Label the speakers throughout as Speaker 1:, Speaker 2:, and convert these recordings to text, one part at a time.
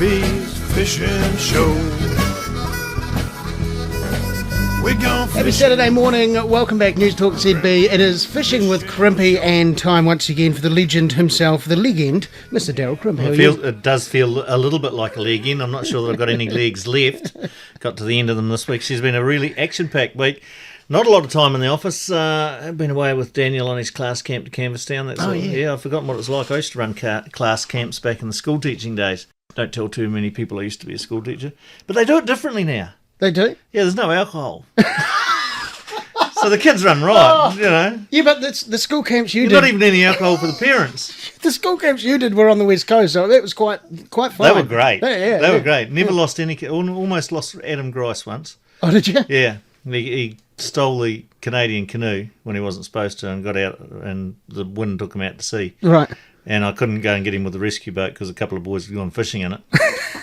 Speaker 1: Crimpy's Fishing Show. We're going fishing.
Speaker 2: Happy Saturday morning. Welcome back, Newstalk ZB. It is Fishing with Crimpy, and time once again for the legend himself, the legend, Mr. Daryl Crimp.
Speaker 3: It does feel a little bit like a leg end. I'm not sure that I've got any legs left. Got to the end of them this week. She's been a really action-packed week. Not a lot of time in the office. I've been away with Daniel on his class camp to Canvasstown. Yeah, I've forgotten what it was like. I used to run class camps back in the school teaching days. Don't tell too many people I used to be a school teacher. But they do it differently now.
Speaker 2: They do?
Speaker 3: Yeah, there's no alcohol. So the kids run right, you know.
Speaker 2: Yeah, but the school camps you did...
Speaker 3: Not even any alcohol for the parents.
Speaker 2: The school camps you did were on the West Coast, so that was quite fun.
Speaker 3: They were great.
Speaker 2: Yeah,
Speaker 3: they were great. Never lost any... Almost lost Adam Grice once.
Speaker 2: Oh, did you?
Speaker 3: Yeah. He stole the Canadian canoe when he wasn't supposed to and got out, and the wind took him out to sea.
Speaker 2: Right.
Speaker 3: And I couldn't go and get him with the rescue boat because a couple of boys had gone fishing in it.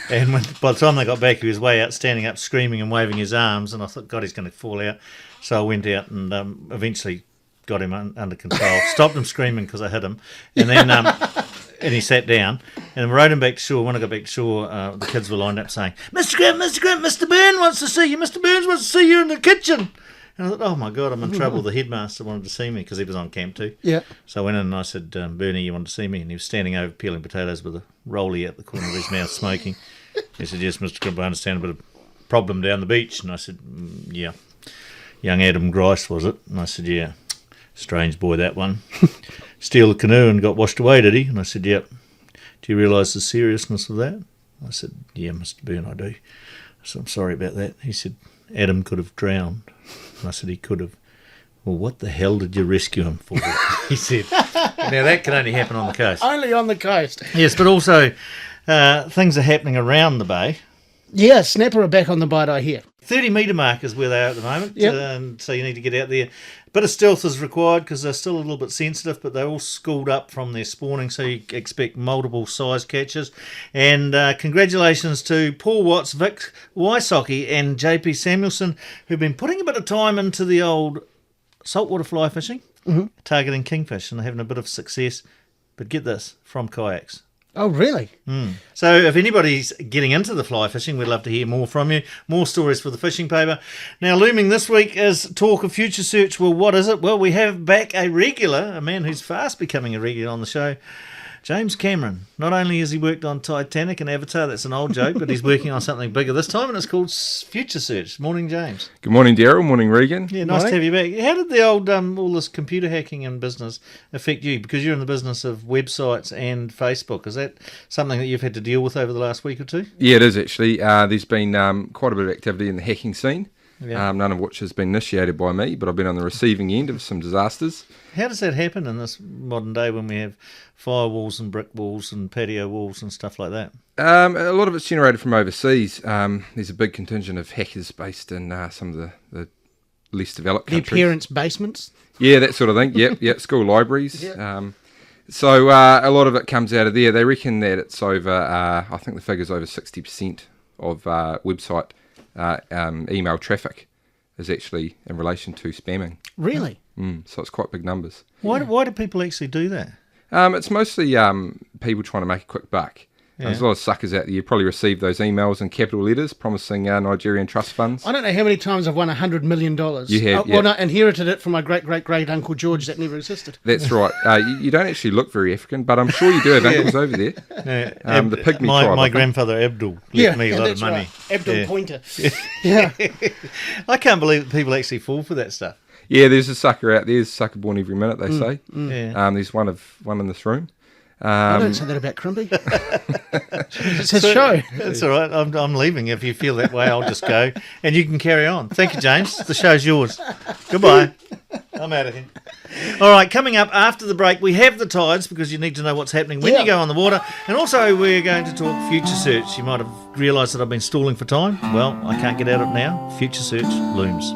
Speaker 3: And by the time they got back, he was way out, standing up, screaming and waving his arms. And I thought, God, he's going to fall out. So I went out and eventually got him under control. Stopped him screaming because I hit him. And then and he sat down. And we rode him back to shore. When I got back to shore, the kids were lined up saying, Mr. Grant, Mr. Byrne wants to see you. Mr. Burns wants to see you in the kitchen. And I thought, oh, my God, I'm in trouble. The headmaster wanted to see me because he was on camp too. Yeah. So I went in and I said, Bernie, you want to see me? And he was standing over peeling potatoes with a rollie out the corner of his mouth cooking. He said, yes, Mr. Crimp, I understand a bit of problem down the beach. And I said, yeah. Young Adam Grice, was it? And I said, yeah. Strange boy, that one. Steal the canoe and got washed away, did he? And I said, yep. Do you realise the seriousness of that? I said, yeah, Mr. Byrne, I do. I said, I'm sorry about that. He said, Adam could have drowned. And I said, he could have. Well, what the hell did you rescue him for? He said. Now, that can only happen on the coast.
Speaker 2: Only on the coast.
Speaker 3: Yes, but also things are happening around the bay.
Speaker 2: Yeah, snapper are back on the bite, I hear.
Speaker 3: 30-metre mark is where they are at the moment. Yep. So you need to get out there. A bit of stealth is required because they're still a little bit sensitive, but they're all schooled up from their spawning, so you expect multiple size catches. And congratulations to Paul Watts, Vic Wysocki and JP Samuelson, who've been putting a bit of time into the old saltwater fly fishing, targeting kingfish, and they're having a bit of success. But get this, from kayaks.
Speaker 2: Oh, really?
Speaker 3: So if anybody's getting into the fly fishing, we'd love to hear more from you. More stories for the fishing paper. Now, looming this week is talk of Future Search. Well, what is it? Well, we have back a regular, a man who's fast becoming a regular on the show, James Cameron. Not only has he worked on Titanic and Avatar, that's an old joke, but he's working on something bigger this time, and it's called Future Search. Morning, James.
Speaker 4: Good morning, Daryl. Morning, Reagan.
Speaker 3: Yeah, nice to have you back. How did the old all this computer hacking and business affect you? Because you're in the business of websites and Facebook. Is that something that you've had to deal with over the last week or two?
Speaker 4: Yeah, it is actually. There's been quite a bit of activity in the hacking scene. Yeah. None of which has been initiated by me, but I've been on the receiving end of some disasters.
Speaker 3: How does that happen in this modern day when we have firewalls and brick walls and patio walls and stuff like that?
Speaker 4: A lot of it's generated from overseas. There's a big contingent of hackers based in some of the less developed countries.
Speaker 2: The parents' basements?
Speaker 4: Yeah, that sort of thing. Yep, school libraries. Yep. So a lot of it comes out of there. They reckon that it's over, I think the figure's over 60% of website email traffic is actually in relation to spamming.
Speaker 2: Really?
Speaker 4: So it's quite big numbers.
Speaker 3: Why do people actually do that?
Speaker 4: It's mostly people trying to make a quick buck. Yeah. There's a lot of suckers out there. You probably received those emails in capital letters promising Nigerian trust funds.
Speaker 2: I don't know how many times I've won $100 million.
Speaker 4: You have,
Speaker 2: Well, no, inherited it from my great-great-great-uncle George that never existed.
Speaker 4: That's right. You don't actually look very African, but I'm sure you do have uncles over there. The Pygmy tribe.
Speaker 3: My grandfather Abdul left me a lot of money.
Speaker 2: Right. Abdul Pointer. Yeah.
Speaker 3: I can't believe that people actually fall for that stuff.
Speaker 4: Yeah, there's a sucker out there. There's a sucker born every minute, they say. There's one in this room.
Speaker 2: I don't say that about Crimpy. It's his show.
Speaker 3: That's all right. I'm leaving. If you feel that way, I'll just go. And you can carry on. Thank you, James. The show's yours. Goodbye. I'm out of here. All right, coming up after the break, we have the tides because you need to know what's happening when you go on the water. And also we're going to talk Future Search. You might have realised that I've been stalling for time. Well, I can't get out of it now. Future Search looms.